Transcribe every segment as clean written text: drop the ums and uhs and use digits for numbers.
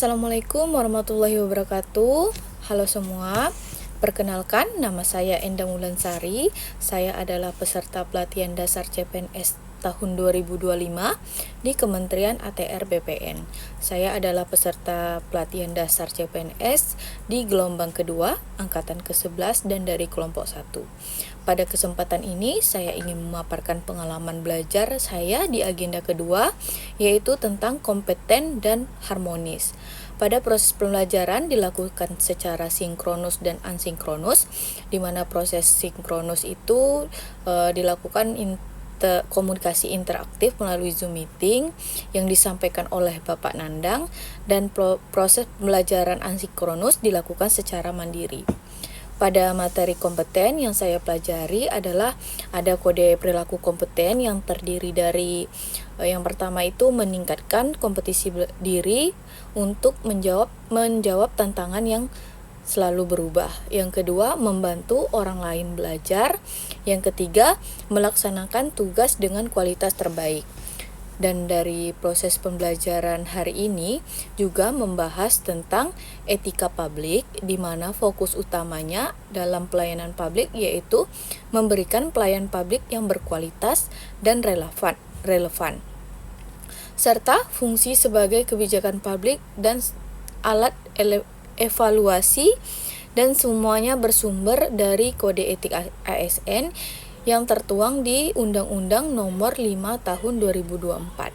Assalamualaikum warahmatullahi wabarakatuh. Halo semua. Perkenalkan, nama saya Endang Wulansari. Saya adalah peserta pelatihan dasar CPNS tahun 2025 di Kementerian ATR BPN. Saya adalah peserta pelatihan dasar CPNS di gelombang kedua, angkatan ke-11 dan dari kelompok 1. Pada kesempatan ini, saya ingin memaparkan pengalaman belajar saya di agenda kedua, yaitu tentang kompeten dan harmonis. Pada proses pembelajaran dilakukan secara sinkronus dan asinkronus, di mana proses sinkronus itu dilakukan komunikasi interaktif melalui Zoom meeting yang disampaikan oleh Bapak Nandang, dan proses pembelajaran asinkronus dilakukan secara mandiri. Pada materi kompeten yang saya pelajari adalah ada kode perilaku kompeten yang terdiri dari yang pertama itu meningkatkan kompetisi diri untuk menjawab tantangan yang selalu berubah. Yang kedua, membantu orang lain belajar. Yang ketiga, melaksanakan tugas dengan kualitas terbaik. Dan dari proses pembelajaran hari ini juga membahas tentang etika publik, di mana fokus utamanya dalam pelayanan publik yaitu memberikan pelayanan publik yang berkualitas dan relevan, serta fungsi sebagai kebijakan publik dan alat evaluasi, dan semuanya bersumber dari kode etik ASN yang tertuang di Undang-Undang Nomor 5 Tahun 2024.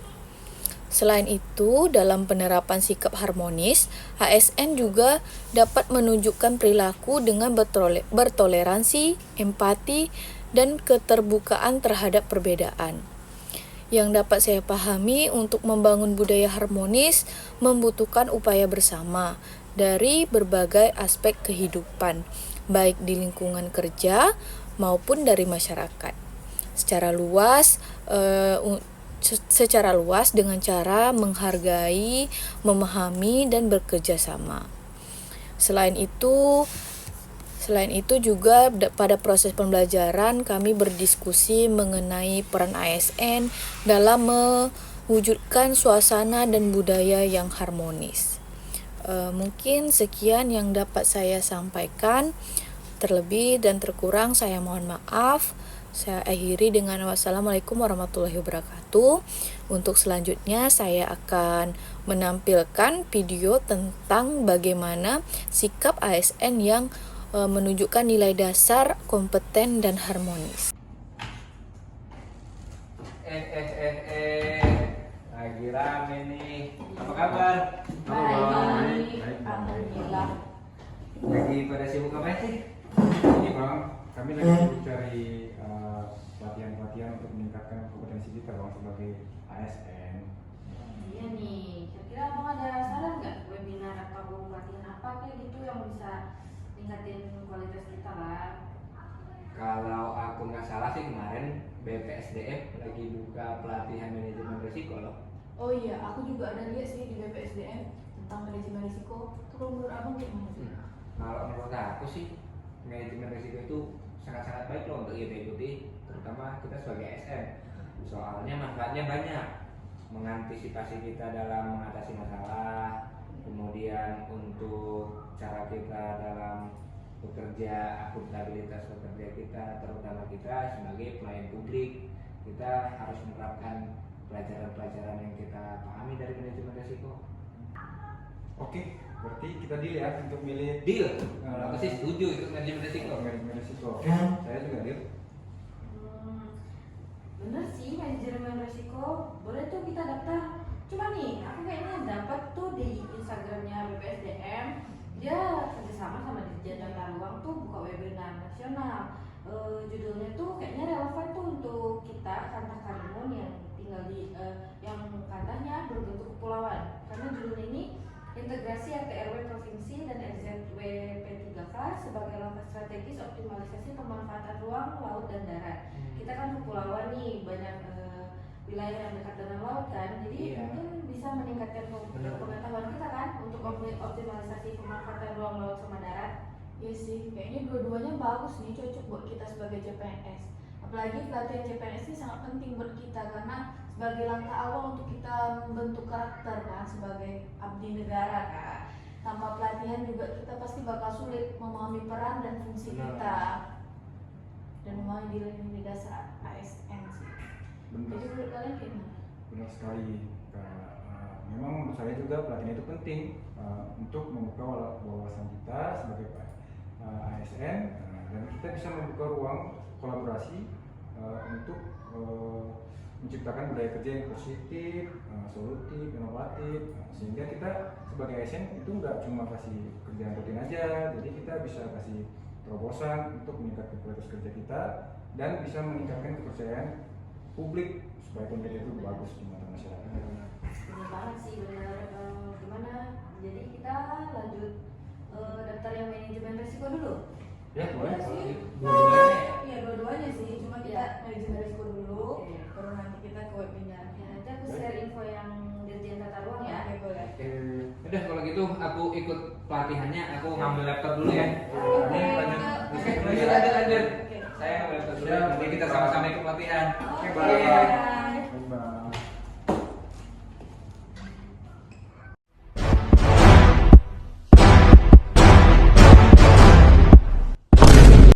Selain itu, dalam penerapan sikap harmonis, ASN juga dapat menunjukkan perilaku dengan bertoleransi, empati, dan keterbukaan terhadap perbedaan. Yang dapat saya pahami, untuk membangun budaya harmonis membutuhkan upaya bersama dari berbagai aspek kehidupan, baik di lingkungan kerja maupun dari masyarakat secara luas dengan cara menghargai, memahami, dan bekerja sama. Selain itu juga pada proses pembelajaran kami berdiskusi mengenai peran ASN dalam mewujudkan suasana dan budaya yang harmonis. Mungkin sekian yang dapat saya sampaikan. Terlebih dan terkurang saya mohon maaf. Saya akhiri dengan wassalamualaikum warahmatullahi wabarakatuh. Untuk selanjutnya saya akan menampilkan video tentang bagaimana sikap ASN yang menunjukkan nilai dasar kompeten dan harmonis. Lagi rame nih. Apa kabar? Baik, alhamdulillah. Lagi pada sibuk apa sih? Ini Bang, kami lagi sibuk cari pelatihan-pelatihan untuk meningkatkan kompetensi kita Bang sebagai ASN. Iya nih, kira-kira abang ada saran nggak webinar atau pelatihan apa kayak gitu yang bisa ningkatin kualitas kita Bang? Kalau aku nggak salah sih kemarin BPSDM lagi buka pelatihan manajemen risiko loh. Oh iya, aku juga ada lihat sih di BPSDM tentang manajemen risiko. Itu kalau menurut abang gimana sih? Kalau menurut aku sih manajemen risiko itu sangat-sangat baik loh untuk kita ikuti, terutama kita sebagai ASN. Soalnya manfaatnya banyak, mengantisipasi kita dalam mengatasi masalah, kemudian untuk cara kita dalam bekerja, akuntabilitas bekerja kita, terutama kita sebagai pelayan publik, kita harus menerapkan pelajaran-pelajaran yang kita pahami dari manajemen risiko. Oke, berarti kita deal ya untuk milih Deal. Aku sih setuju itu manajemen risiko. manajemen risiko. Saya juga deal. Bener sih, manajemen risiko. Boleh tuh kita daftar. Cuma nih, aku kayaknya dapat tuh di Instagramnya BPSDM. Dia kerjasama sama Dirjen Tata Ruang tuh buka webinar nasional. Judulnya tuh kayaknya relevan tuh untuk kita Kantah Karimun yang tinggal di yang kantahnya berbentuk kepulauan. Karena judul ini integrasi RT/RW provinsi dan RZW P3K sebagai langkah strategis optimalisasi pemanfaatan ruang laut dan darat. Kita kan kepulauan nih, banyak wilayah yang dekat dengan laut kan, jadi mungkin bisa meningkatkan pengetahuan kita kan untuk optimalisasi pemanfaatan ruang laut sama darat. Iya sih, kayaknya dua-duanya bagus nih, cocok buat kita sebagai CPNS. Apalagi pelatihan CPNS ini sangat penting buat kita karena sebagai langkah awal untuk kita membentuk karakter kan sebagai abdi negara kan. Tanpa pelatihan juga kita pasti bakal sulit memahami peran dan fungsi Benar. kita dan memahami nilai-nilai dasar ASN sih. Benar. Jadi menurut kalian gimana? Benar sekali, Kak. Memang menurut saya juga pelatihan itu penting untuk membuka wawasan kita sebagai ASN, dan kita bisa membuka ruang kolaborasi untuk menciptakan budaya kerja yang positif, solutif, inovatif, sehingga kita sebagai ASN itu nggak cuma kasih kerjaan rutin aja, jadi kita bisa kasih terobosan untuk meningkatkan kualitas kerja kita dan bisa meningkatkan kepercayaan publik supaya pemerintah itu bagus di mata masyarakat. Bener banget sih, bener. Gimana? Jadi kita lanjut daftar yang manajemen risiko dulu. Ya boleh Iya kalau sih. gitu. Dua-duanya ya? Iya dua-duanya sih, cuma kita Iya. manajemen risiko dulu, Oke. baru nanti kita ke webinar. Ya, nanti aku share info yang Dirjen Tata Ruang ya. Oke, boleh. Udah kalau gitu aku ikut pelatihannya, aku ngambil laptop dulu ya. Oke. Oke, lanjut. Oke. Saya ngambil laptop dulu. Nanti kita sama-sama ikut pelatihan. Oke. Oke, bye.